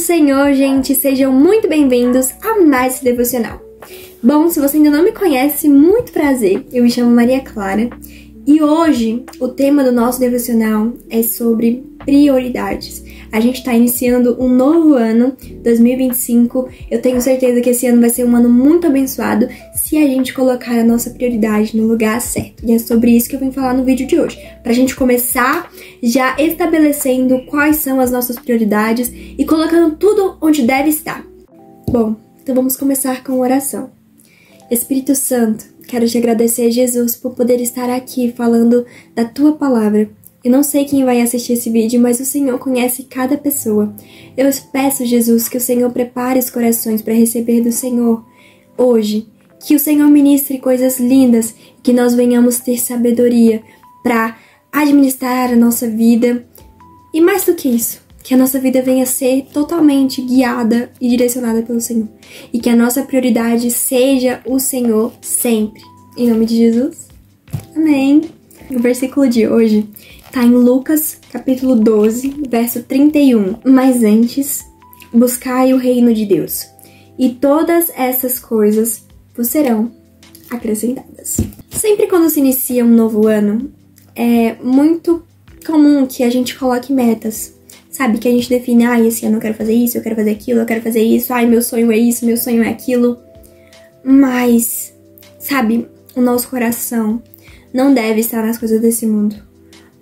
Senhor, gente, sejam muito bem-vindos a mais esse devocional. Bom, se você ainda não me conhece, muito prazer, eu me chamo Maria Clara e hoje o tema do nosso devocional é sobre prioridades. A gente está iniciando um novo ano, 2025, eu tenho certeza que esse ano vai ser um ano muito abençoado se a gente colocar a nossa prioridade no lugar certo. E é sobre isso que eu vim falar no vídeo de hoje, pra gente começar já estabelecendo quais são as nossas prioridades e colocando tudo onde deve estar. Bom, então vamos começar com oração. Espírito Santo, quero te agradecer, Jesus, por poder estar aqui falando da Tua Palavra. Eu não sei quem vai assistir esse vídeo, mas o Senhor conhece cada pessoa. Eu peço, Jesus, que o Senhor prepare os corações para receber do Senhor hoje. Que o Senhor ministre coisas lindas, que nós venhamos ter sabedoria para administrar a nossa vida. E mais do que isso, que a nossa vida venha ser totalmente guiada e direcionada pelo Senhor. E que a nossa prioridade seja o Senhor sempre. Em nome de Jesus. Amém. O versículo de hoje está em Lucas, capítulo 12, verso 31. Mas antes, buscai o reino de Deus, e todas essas coisas vos serão acrescentadas. Sempre quando se inicia um novo ano, é muito comum que a gente coloque metas. Sabe, que a gente define, esse ano eu quero fazer isso, eu quero fazer aquilo, eu quero fazer isso, meu sonho é isso, meu sonho é aquilo. Mas, sabe, o nosso coração não deve estar nas coisas desse mundo.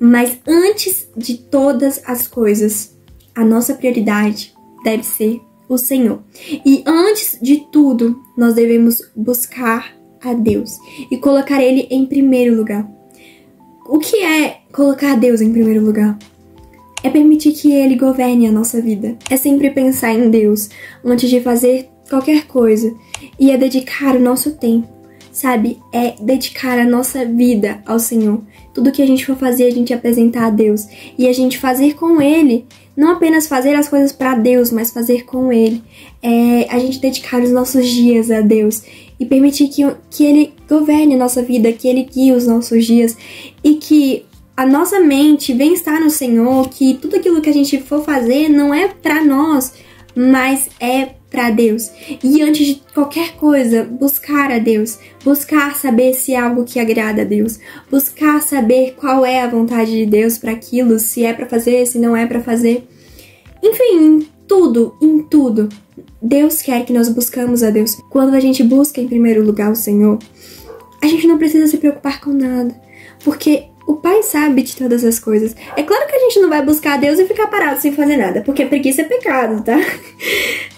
Mas antes de todas as coisas, a nossa prioridade deve ser o Senhor. E antes de tudo, nós devemos buscar a Deus e colocar Ele em primeiro lugar. O que é colocar Deus em primeiro lugar? É permitir que Ele governe a nossa vida. É sempre pensar em Deus antes de fazer qualquer coisa. E é dedicar o nosso tempo, sabe? É dedicar a nossa vida ao Senhor. Tudo que a gente for fazer, a gente apresentar a Deus. E a gente fazer com Ele, não apenas fazer as coisas para Deus, mas fazer com Ele. É a gente dedicar os nossos dias a Deus. E permitir que Ele governe a nossa vida, que Ele guie os nossos dias. E que a nossa mente venha estar no Senhor, que tudo aquilo que a gente for fazer não é para nós, mas é para Deus. E antes de qualquer coisa, buscar a Deus, buscar saber se é algo que agrada a Deus, buscar saber qual é a vontade de Deus para aquilo, se é para fazer, se não é para fazer. Enfim, em tudo, Deus quer que nós buscamos a Deus. Quando a gente busca em primeiro lugar o Senhor, a gente não precisa se preocupar com nada, porque o Pai sabe de todas as coisas. É claro que a gente não vai buscar a Deus e ficar parado sem fazer nada, porque preguiça é pecado, tá?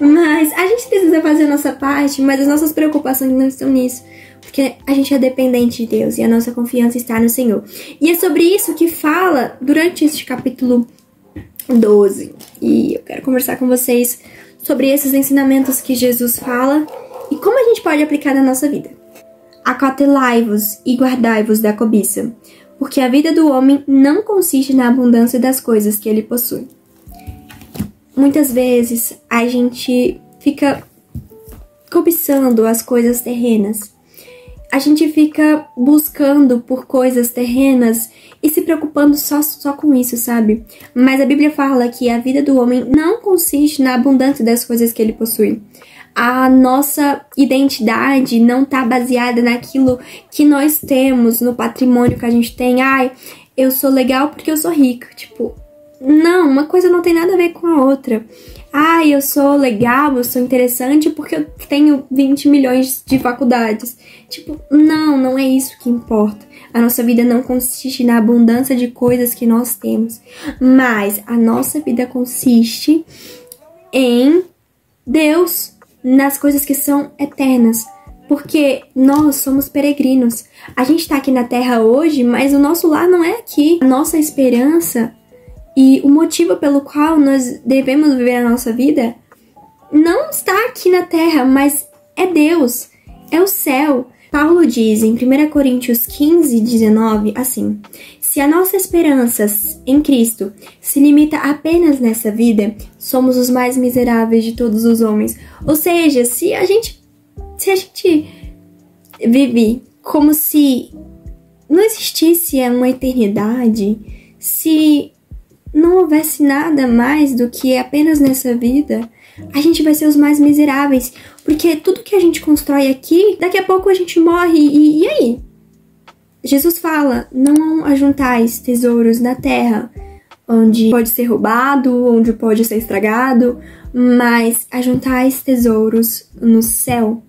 Mas a gente precisa fazer a nossa parte, mas as nossas preocupações não estão nisso, porque a gente é dependente de Deus e a nossa confiança está no Senhor. E é sobre isso que fala durante este capítulo 12. E eu quero conversar com vocês sobre esses ensinamentos que Jesus fala e como a gente pode aplicar na nossa vida. Acautelai-vos e guardai-vos da cobiça, porque a vida do homem não consiste na abundância das coisas que ele possui. Muitas vezes a gente fica cobiçando as coisas terrenas. A gente fica buscando por coisas terrenas e se preocupando só com isso, sabe? Mas a Bíblia fala que a vida do homem não consiste na abundância das coisas que ele possui. A nossa identidade não está baseada naquilo que nós temos, no patrimônio que a gente tem. Eu sou legal porque eu sou rica. Tipo, não, uma coisa não tem nada a ver com a outra. Eu sou legal, eu sou interessante porque eu tenho 20 milhões de faculdades. Tipo, não é isso que importa. A nossa vida não consiste na abundância de coisas que nós temos, mas a nossa vida consiste em Deus, nas coisas que são eternas, porque nós somos peregrinos. A gente tá aqui na Terra hoje, mas o nosso lar não é aqui. A nossa esperança e o motivo pelo qual nós devemos viver a nossa vida não está aqui na Terra, mas é Deus, é o céu. Paulo diz em 1 Coríntios 15, 19, assim: se a nossa esperança em Cristo se limita apenas nessa vida, somos os mais miseráveis de todos os homens. Ou seja, se a gente vive como se não existisse uma eternidade, se não houvesse nada mais do que apenas nessa vida, a gente vai ser os mais miseráveis. Porque tudo que a gente constrói aqui, daqui a pouco a gente morre. E aí? Jesus fala, não ajuntais tesouros na terra, onde pode ser roubado, onde pode ser estragado, mas ajuntais tesouros no céu.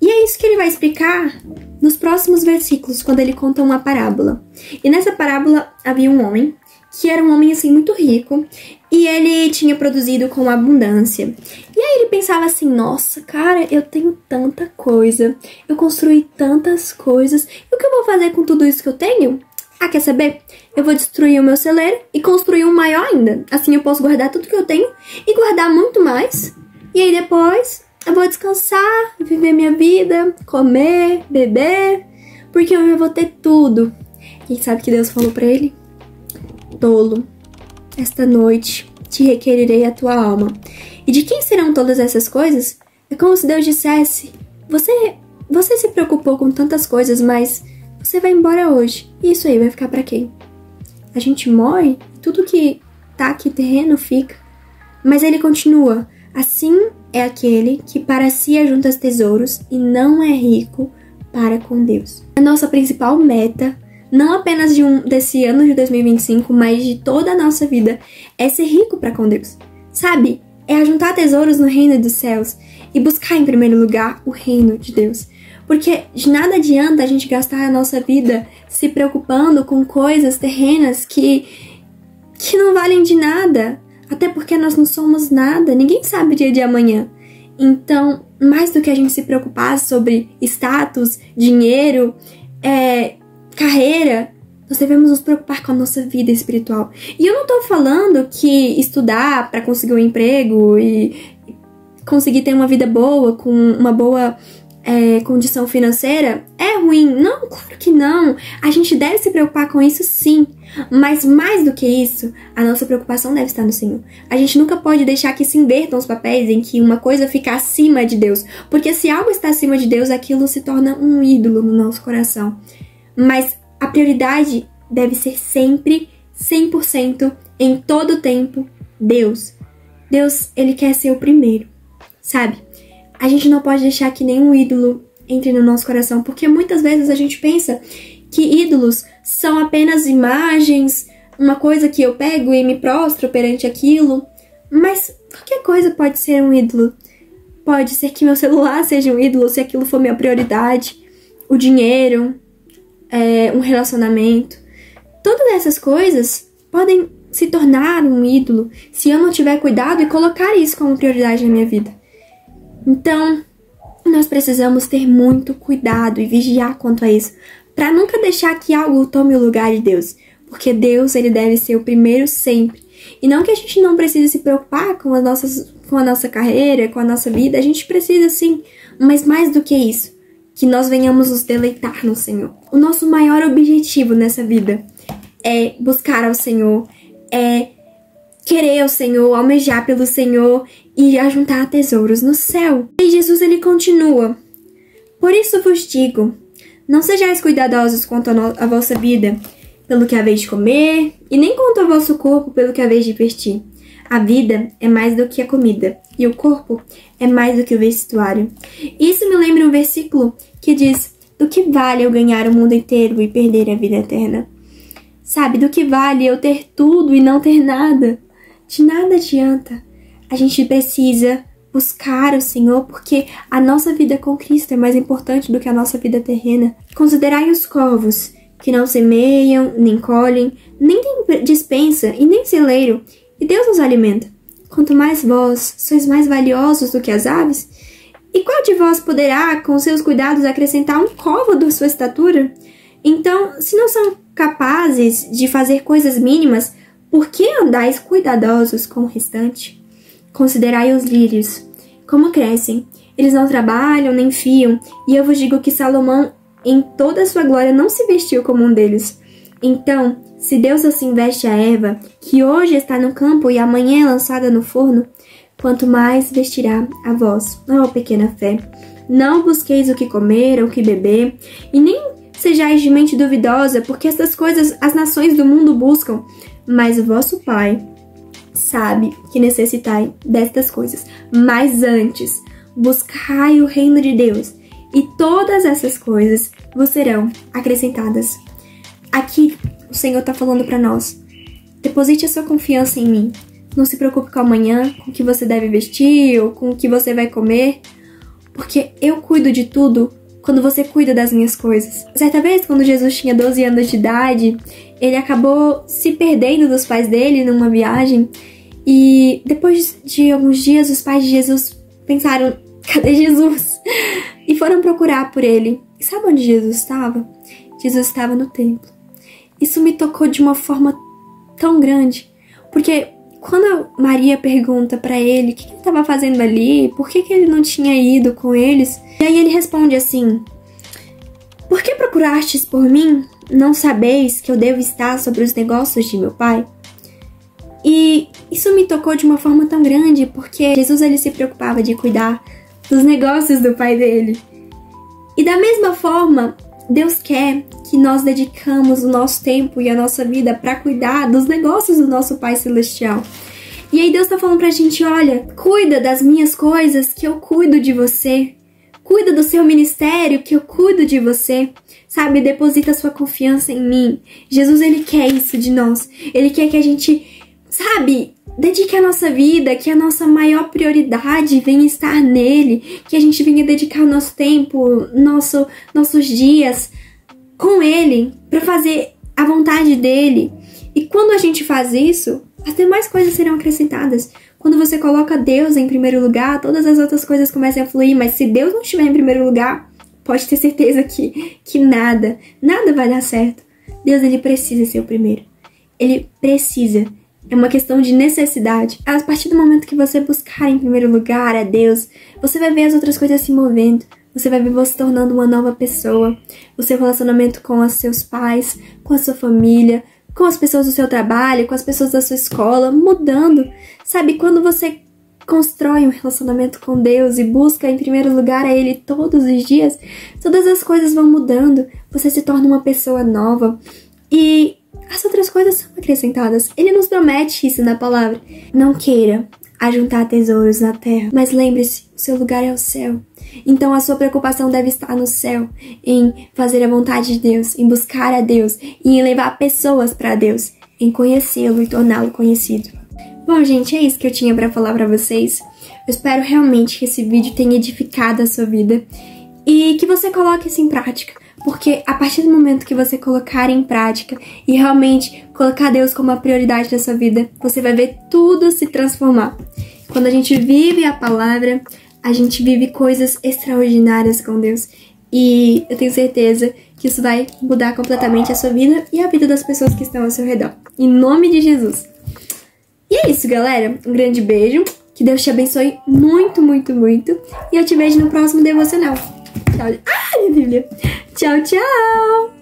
E é isso que ele vai explicar nos próximos versículos, quando ele conta uma parábola. E nessa parábola havia um homem, que era um homem assim muito rico, e ele tinha produzido com abundância. E aí ele pensava assim, nossa, cara, eu tenho tanta coisa, eu construí tantas coisas, e o que eu vou fazer com tudo isso que eu tenho? Ah, quer saber? Eu vou destruir o meu celeiro e construir um maior ainda. Assim eu posso guardar tudo que eu tenho e guardar muito mais. E aí depois eu vou descansar, viver minha vida, comer, beber, porque eu já vou ter tudo. E sabe o que Deus falou pra ele? Tolo, esta noite te requererei a tua alma. E de quem serão todas essas coisas? É como se Deus dissesse, você se preocupou com tantas coisas, mas você vai embora hoje. E isso aí vai ficar pra quem? A gente morre, tudo que tá aqui terreno fica. Mas ele continua, assim é aquele que para si ajunta tesouros e não é rico para com Deus. A nossa principal meta, não apenas desse ano de 2025, mas de toda a nossa vida, é ser rico para com Deus. Sabe? É ajuntar tesouros no reino dos céus e buscar em primeiro lugar o reino de Deus. Porque de nada adianta a gente gastar a nossa vida se preocupando com coisas terrenas que não valem de nada. Até porque nós não somos nada, ninguém sabe o dia de amanhã. Então, mais do que a gente se preocupar sobre status, dinheiro, carreira, nós devemos nos preocupar com a nossa vida espiritual. E eu não tô falando que estudar para conseguir um emprego e conseguir ter uma vida boa, com uma boa condição financeira, é ruim. Não, claro que não. A gente deve se preocupar com isso sim. Mas mais do que isso, a nossa preocupação deve estar no Senhor. A gente nunca pode deixar que se invertam os papéis em que uma coisa fica acima de Deus. Porque se algo está acima de Deus, aquilo se torna um ídolo no nosso coração. Mas a prioridade deve ser sempre, 100%, em todo o tempo, Deus. Deus, Ele quer ser o primeiro, sabe? A gente não pode deixar que nenhum ídolo entre no nosso coração, porque muitas vezes a gente pensa que ídolos são apenas imagens, uma coisa que eu pego e me prostro perante aquilo, mas qualquer coisa pode ser um ídolo. Pode ser que meu celular seja um ídolo se aquilo for minha prioridade, o dinheiro, um relacionamento. Todas essas coisas podem se tornar um ídolo se eu não tiver cuidado e colocar isso como prioridade na minha vida. Então, nós precisamos ter muito cuidado e vigiar quanto a isso, para nunca deixar que algo tome o lugar de Deus, porque Deus, Ele deve ser o primeiro sempre. E não que a gente não precise se preocupar com a nossa carreira, com a nossa vida, a gente precisa sim, mas mais do que isso, que nós venhamos nos deleitar no Senhor. O nosso maior objetivo nessa vida é buscar ao Senhor, é querer o Senhor, almejar pelo Senhor e ajuntar tesouros no céu. E Jesus, ele continua, por isso vos digo, não sejais cuidadosos quanto a vossa vida, pelo que haveis de comer, e nem quanto ao vosso corpo, pelo que haveis de vestir. A vida é mais do que a comida, e o corpo é mais do que o vestuário. Isso me lembra um versículo que diz, do que vale eu ganhar o mundo inteiro e perder a vida eterna? Sabe, do que vale eu ter tudo e não ter nada? De nada adianta. A gente precisa buscar o Senhor, porque a nossa vida com Cristo é mais importante do que a nossa vida terrena. Considerai os corvos, que não semeiam, nem colhem, nem têm despensa e nem celeiro, e Deus os alimenta. Quanto mais vós sois mais valiosos do que as aves, e qual de vós poderá, com seus cuidados, acrescentar um côvado à sua estatura? Então, se não são capazes de fazer coisas mínimas, por que andais cuidadosos com o restante? Considerai os lírios, como crescem. Eles não trabalham nem fiam, e eu vos digo que Salomão, em toda a sua glória, não se vestiu como um deles. Então, se Deus assim veste a erva, que hoje está no campo e amanhã é lançada no forno, quanto mais vestirá a vós, ó pequena fé. Não busqueis o que comer ou o que beber, e nem sejais de mente duvidosa, porque essas coisas as nações do mundo buscam, mas o vosso Pai sabe que necessitai destas coisas. Mas antes, buscai o reino de Deus, e todas essas coisas vos serão acrescentadas. Aqui o Senhor está falando para nós: deposite a sua confiança em mim. Não se preocupe com amanhã, com o que você deve vestir ou com o que você vai comer, porque eu cuido de tudo quando você cuida das minhas coisas. Certa vez, quando Jesus tinha 12 anos de idade, ele acabou se perdendo dos pais dele numa viagem, e depois de alguns dias os pais de Jesus pensaram: cadê Jesus? E foram procurar por ele. E sabe onde Jesus estava? Jesus estava no templo. Isso me tocou de uma forma tão grande, porque quando Maria pergunta pra ele o que ele estava fazendo ali, por que ele não tinha ido com eles, e aí ele responde assim: por que procurastes por mim? Não sabeis que eu devo estar sobre os negócios de meu pai? E isso me tocou de uma forma tão grande, porque Jesus ele se preocupava de cuidar dos negócios do pai dele. E da mesma forma, Deus quer que nós dedicamos o nosso tempo e a nossa vida para cuidar dos negócios do nosso Pai Celestial. E aí Deus tá falando pra gente: olha, cuida das minhas coisas que eu cuido de você. Cuida do seu ministério que eu cuido de você. Sabe, deposita sua confiança em mim. Jesus, ele quer isso de nós. Ele quer que a gente, sabe, dedique a nossa vida, que a nossa maior prioridade venha estar nele, que a gente venha dedicar o nosso tempo, nossos dias com ele, para fazer a vontade dele. E quando a gente faz isso, as demais coisas serão acrescentadas. Quando você coloca Deus em primeiro lugar, todas as outras coisas começam a fluir, mas se Deus não estiver em primeiro lugar, pode ter certeza que nada vai dar certo. Deus, ele precisa ser o primeiro. Ele precisa. É uma questão de necessidade. A partir do momento que você buscar em primeiro lugar a Deus, você vai ver as outras coisas se movendo. Você vai ver você se tornando uma nova pessoa. O seu relacionamento com os seus pais, com a sua família, com as pessoas do seu trabalho, com as pessoas da sua escola, mudando. Sabe, quando você constrói um relacionamento com Deus e busca em primeiro lugar a Ele todos os dias, todas as coisas vão mudando. Você se torna uma pessoa nova. E as outras coisas são acrescentadas. Ele nos promete isso na palavra. Não queira ajuntar tesouros na terra, mas lembre-se, o seu lugar é o céu. Então a sua preocupação deve estar no céu, em fazer a vontade de Deus, em buscar a Deus e em levar pessoas para Deus, em conhecê-lo e torná-lo conhecido. Bom, gente, é isso que eu tinha para falar para vocês. Eu espero realmente que esse vídeo tenha edificado a sua vida e que você coloque isso em prática. Porque a partir do momento que você colocar em prática e realmente colocar Deus como a prioridade da sua vida, você vai ver tudo se transformar. Quando a gente vive a palavra, a gente vive coisas extraordinárias com Deus. E eu tenho certeza que isso vai mudar completamente a sua vida e a vida das pessoas que estão ao seu redor. Em nome de Jesus. E é isso, galera. Um grande beijo. Que Deus te abençoe muito, muito, muito. E eu te vejo no próximo devocional. Tchau. Ah, minha Bíblia. Tchau, tchau!